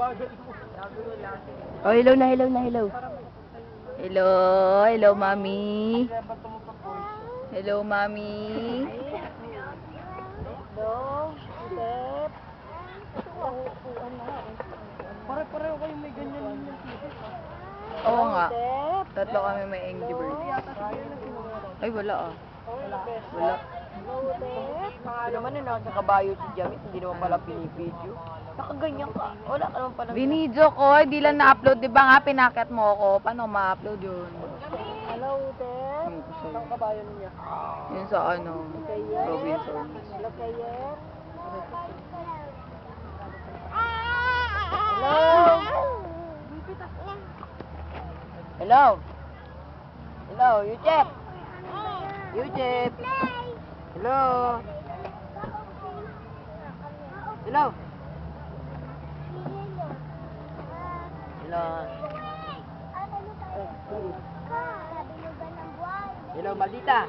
Oh, hello na, hello na, hello. Hello, hello, mami. Hello, mami. Hello, Step. Pare-pareho kayo may ganyan yung tisis. Oo nga. Tatlo kami may Angry Bird. Ay, wala ah. Wala. Ito naman na nasa kabayo si Jamit, hindi naman pala pinipidyo. Nakaganyan ka. Wala ka naman pala. Binidyo ko, hindi lang na-upload. Di ba nga, pinakat mo ako. Paano ma-upload yun? Hello, Step. Ano ko sa'yo? Saan kabayo niya? Yun sa ano, Robinson. Hello, Kayet. Hello. Hello, Yujep. Yujep. Hello. Hello. Hello. Hello, maldita.